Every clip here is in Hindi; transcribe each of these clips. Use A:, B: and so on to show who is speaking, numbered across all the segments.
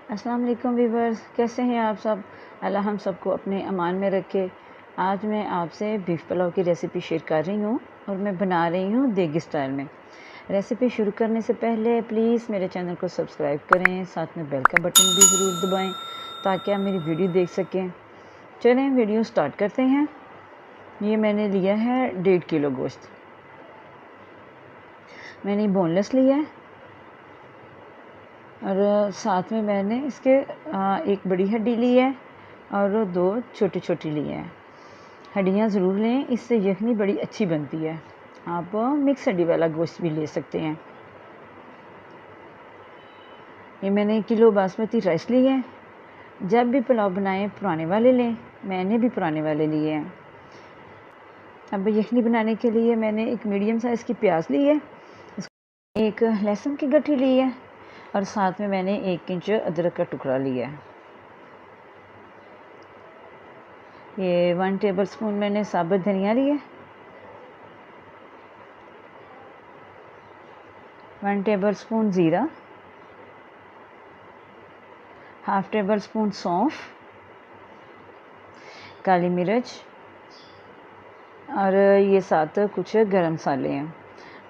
A: अस्सलाम वालेकुम वीवर्स, कैसे हैं आप सब। अल्लाह हम सबको अपने अमान में रखे। आज मैं आपसे बीफ पुलाव की रेसिपी शेयर कर रही हूँ और मैं बना रही हूँ देगी स्टाइल में। रेसिपी शुरू करने से पहले प्लीज़ मेरे चैनल को सब्सक्राइब करें, साथ में बेल का बटन भी ज़रूर दबाएं ताकि आप मेरी वीडियो देख सकें। चलें वीडियो स्टार्ट करते हैं। ये मैंने लिया है 1.5 किलो गोश्त। मैंने बोनलेस लिया है और साथ में मैंने इसके एक बड़ी हड्डी ली है और 2 छोटी छोटी ली हैं। हड्डियाँ ज़रूर लें, इससे यखनी बड़ी अच्छी बनती है। आप मिक्स हड्डी वाला गोश्त भी ले सकते हैं। ये मैंने 1 किलो बासमती राइस ली है। जब भी पुलाव बनाएं पुराने वाले लें, मैंने भी पुराने वाले लिए हैं। अब यखनी बनाने के लिए मैंने एक मीडियम साइज़ की प्याज ली है, एक लहसुन की गठरी ली है और साथ में मैंने 1 इंच अदरक का टुकड़ा लिया है। ये 1 टेबल स्पून मैंने साबुत धनिया लिया, 1 टेबल स्पून ज़ीरा, 1/2 टेबल स्पून सौंफ, काली मिर्च और ये साथ कुछ गरम मसाले हैं।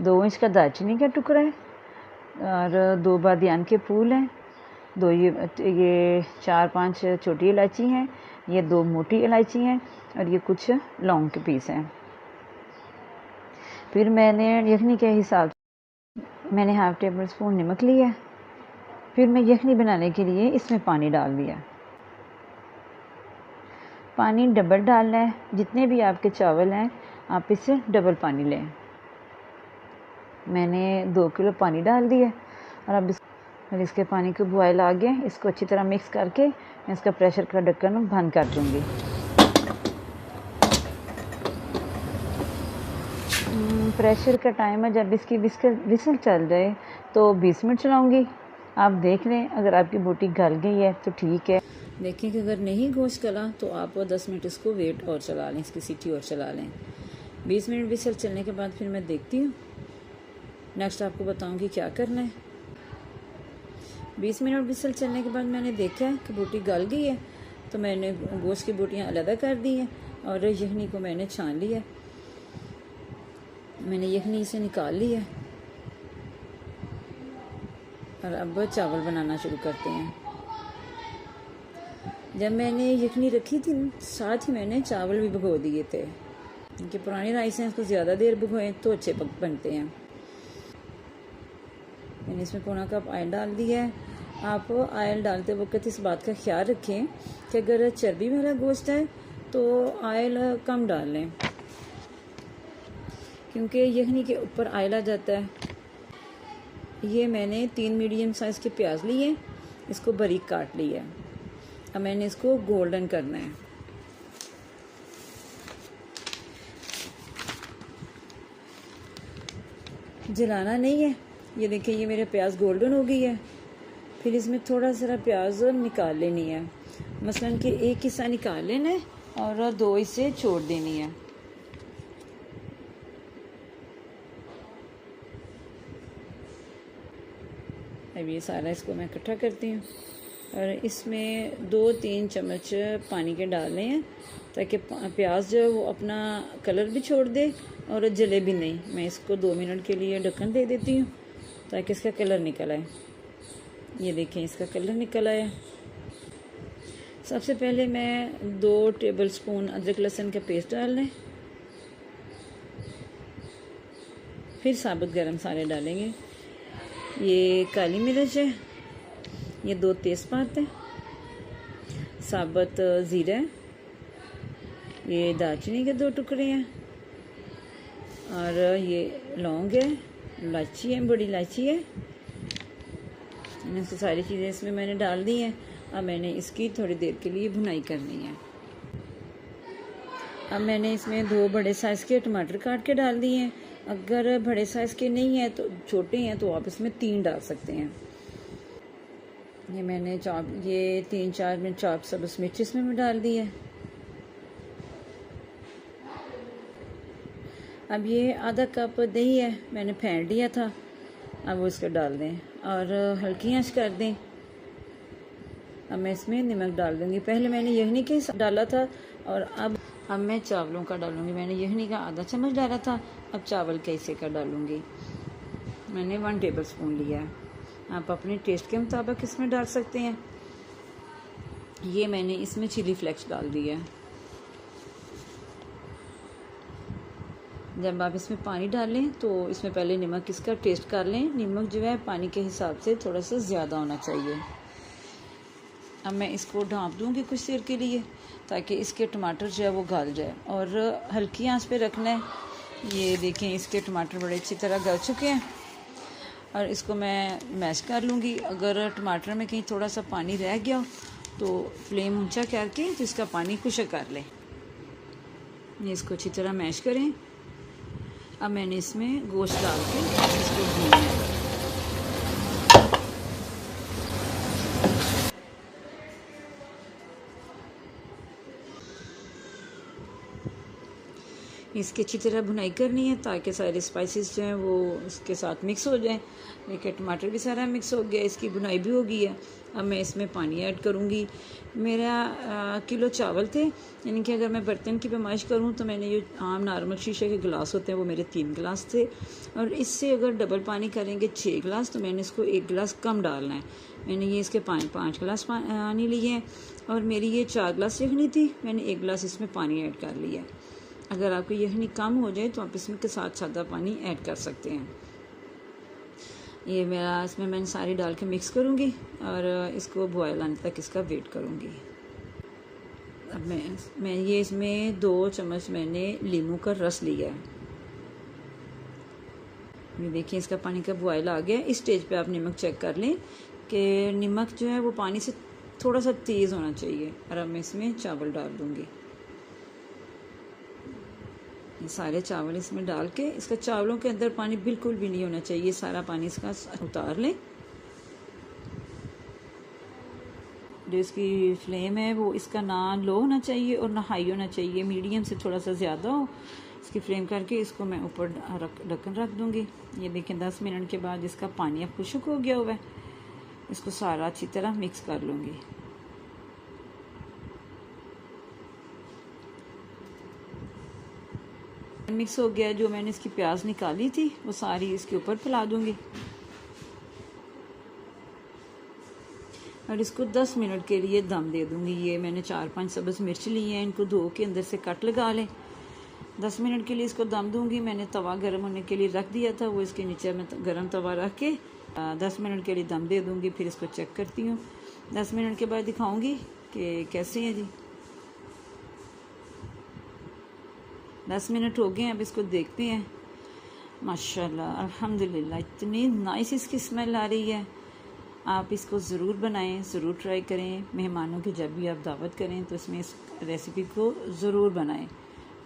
A: 2 इंच का दालचीनी का टुकड़ा है और 2 बादियान के फूल हैं। 2 ये 4-5 छोटी इलायची हैं, ये 2 मोटी इलायची हैं और ये कुछ लौंग के पीस हैं। फिर मैंने यखनी के हिसाब से मैंने 1/2 टेबल स्पून नमक लिया। फिर मैं यखनी बनाने के लिए इसमें पानी डाल दिया। पानी डबल डालना है, जितने भी आपके चावल हैं आप इससे डबल पानी लें। मैंने 2 किलो पानी डाल दिया और अब इसके पानी को बॉयल आ गया। इसको अच्छी तरह मिक्स करके मैं इसका प्रेशर का ढक्कन बंद कर दूँगी। प्रेशर का टाइम है, जब इसकी विसल चल जाए तो 20 मिनट चलाऊँगी। आप देख लें, अगर आपकी बोटी गल गई है तो ठीक है। देखें कि अगर नहीं गोश्त गला तो आप 10 मिनट इसको वेट और चला लें, इसकी सीटी और चला लें। 20 मिनट विसल चलने के बाद फिर मैं देखती हूँ, नेक्स्ट आपको बताऊँगी क्या करना है। 20 मिनट विसल चलने के बाद मैंने देखा है कि बोटी गल गई है, तो मैंने गोश्त की बोटियाँ अलग कर दी हैं और यखनी को मैंने छान लिया। मैंने यखनी से निकाल ली है और अब चावल बनाना शुरू करते हैं। जब मैंने यखनी रखी थी साथ ही मैंने चावल भी भिगो दिए थे, क्योंकि पुरानी राइस हैं, इसको ज़्यादा देर भिगोएं तो अच्छे बनते हैं। मैंने इसमें पौना कप ऑयल डाल दिया है। आप ऑयल डालते वक्त इस बात का ख्याल रखें कि अगर चर्बी वाला गोश्त है तो ऑयल कम डाल लें, क्योंकि यखनी के ऊपर ऑयल आ जाता है। ये मैंने 3 मीडियम साइज़ के प्याज लिए, इसको बारीक काट लिया है। अब मैंने इसको गोल्डन करना है। जलाना नहीं है। ये देखिए, ये मेरे प्याज गोल्डन हो गई है। फिर इसमें थोड़ा सा प्याज निकाल लेनी है, मसलन कि एक हिस्सा निकाल लेना है और 2 हिस्से छोड़ देनी है। अब ये सारा इसको मैं इकट्ठा करती हूँ और इसमें 2-3 चम्मच पानी के डालने हैं ताकि प्याज जो है वो अपना कलर भी छोड़ दे और जले भी नहीं। मैं इसको 2 मिनट के लिए ढक्कन दे देती हूँ ताकि इसका कलर निकल आए। ये देखें, इसका कलर निकल आया। सबसे पहले मैं 2 टेबल स्पून अदरक लहसुन का पेस्ट डाल लें, फिर साबुत गरम मसाले डालेंगे। ये काली मिर्च है, ये 2 तेज़पात है, साबुत ज़ीरा है, ये दालचीनी के 2 टुकड़े हैं और ये लौंग है, इलायची है, बड़ी इलायची है। तो सारी चीज़ें इसमें मैंने डाल दी हैं। अब मैंने इसकी थोड़ी देर के लिए भुनाई करनी है। अब मैंने इसमें 2 बड़े साइज़ के टमाटर काट के डाल दिए हैं। अगर बड़े साइज़ के नहीं है तो छोटे हैं तो आप इसमें 3 डाल सकते हैं। ये मैंने ये 3-4 मिनट चॉप सब्ज़ मिर्च इसमें मैं डाल दी है। अब ये आधा कप दही है, मैंने फेंट दिया था, अब वो इसको डाल दें और हल्की आंच कर दें। अब मैं इसमें नमक डाल दूँगी। पहले मैंने यखनी के डाला था और अब मैं चावलों का डालूँगी। मैंने यखनी का आधा चम्मच डाला था, अब चावल के हिस्से का डालूँगी। मैंने 1 टेबल स्पून लिया है। आप अपने टेस्ट के मुताबिक इसमें डाल सकते हैं। ये मैंने इसमें चिली फ्लेक्स डाल दिया है। जब आप इसमें पानी डालें तो इसमें पहले नमक इसका टेस्ट कर लें। नमक जो है पानी के हिसाब से थोड़ा सा ज़्यादा होना चाहिए। अब मैं इसको ढाँप दूँगी कुछ देर के लिए ताकि इसके टमाटर जो है वो गल जाए और हल्की आंच पे रखना है। ये देखें इसके टमाटर बड़े अच्छी तरह गल चुके हैं और इसको मैं मैश कर लूँगी। अगर टमाटर में कहीं थोड़ा सा पानी रह गया तो फ्लेम ऊंचा करके तो इसका पानी खुश्क कर लें। ये इसको अच्छी तरह मैश करें। अब मैंने इसमें गोश्त डाल के इसको भूनना है। इसकी अच्छी तरह भुनाई करनी है ताकि सारे स्पाइसेस जो हैं वो इसके साथ मिक्स हो जाएं। देखिए टमाटर भी सारा मिक्स हो गया, इसकी भुनाई भी हो गई है। अब मैं इसमें पानी ऐड करूँगी। मेरा किलो चावल थे, यानी कि अगर मैं बर्तन की पैमाइश करूँ तो मैंने जो आम नॉर्मल शीशे के गिलास होते हैं वो मेरे 3 गिलास थे और इससे अगर डबल पानी करेंगे 6 गिलास तो मैंने इसको 1 गिलास कम डालना है। मैंने ये इसके 5 गिलास पानी लिए हैं और मेरी ये 4 गिलास यखनी थी, मैंने 1 गिलास इसमें पानी ऐड कर लिया है। अगर आपको यखनी कम हो जाए तो आप इसमें के साथ सादा पानी ऐड कर सकते हैं। ये मेरा इसमें मैंने सारी डाल के मिक्स करूँगी और इसको बॉयल आने तक इसका वेट करूँगी। अब मैं ये इसमें 2 चम्मच मैंने लीमू का रस लिया है। ये देखिए इसका पानी का बॉयल आ गया। इस स्टेज पे आप नमक चेक कर लें कि नमक जो है वो पानी से थोड़ा सा तेज़ होना चाहिए। और अब मैं इसमें चावल डाल दूँगी। ये सारे चावल इसमें डाल के इसका चावलों के अंदर पानी बिल्कुल भी नहीं होना चाहिए, सारा पानी इसका उतार लें। जो इसकी फ्लेम है वो इसका ना लो होना चाहिए और ना हाई होना चाहिए, मीडियम से थोड़ा सा ज़्यादा हो। इसकी फ्लेम करके इसको मैं ऊपर ढक्कन रख दूँगी। ये देखें 10 मिनट के बाद इसका पानी अब खुश्क हो गया हुआ है। इसको सारा अच्छी तरह मिक्स कर लूँगी। मिक्स हो गया। जो मैंने इसकी प्याज निकाली थी वो सारी इसके ऊपर फैला दूंगी और इसको 10 मिनट के लिए दम दे दूंगी। ये मैंने 4-5 सब्ज़ मिर्च ली हैं, इनको धो के अंदर से कट लगा लें। 10 मिनट के लिए इसको दम दूंगी। मैंने तवा गर्म होने के लिए रख दिया था, वो इसके नीचे मैं गर्म तवा रख के 10 मिनट के लिए दम दे दूंगी। फिर इसको चेक करती हूँ। 10 मिनट के बाद दिखाऊंगी कि कैसे है जी। 10 मिनट हो गए हैं, अब इसको देखते हैं। माशाल्लाह अल्हम्दुलिल्लाह इतनी नाइस इसकी स्मेल आ रही है। आप इसको ज़रूर बनाएं, ज़रूर ट्राई करें। मेहमानों की जब भी आप दावत करें तो इसमें इस रेसिपी को ज़रूर बनाएं।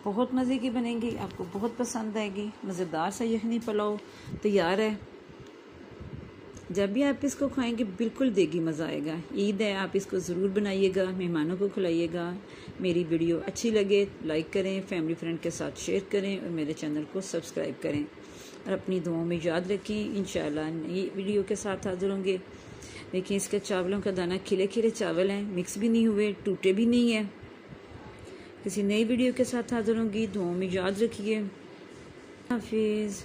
A: बहुत मज़े की बनेगी, आपको बहुत पसंद आएगी। मज़ेदार सा यखनी पुलाव तैयार है। जब भी आप इसको खाएंगे बिल्कुल देगी मज़ा आएगा। ईद है, आप इसको ज़रूर बनाइएगा, मेहमानों को खिलाइएगा। मेरी वीडियो अच्छी लगे लाइक करें, फैमिली फ्रेंड के साथ शेयर करें और मेरे चैनल को सब्सक्राइब करें और अपनी दुआओं में याद रखें। इंशाल्लाह नई वीडियो के साथ हाजिर होंगे। देखिए इसके चावलों का दाना खिले खिले चावल हैं, मिक्स भी नहीं हुए, टूटे भी नहीं हैं। किसी नई वीडियो के साथ हाजिर होंगी। दुआओं में याद रखिए। हाफिज़।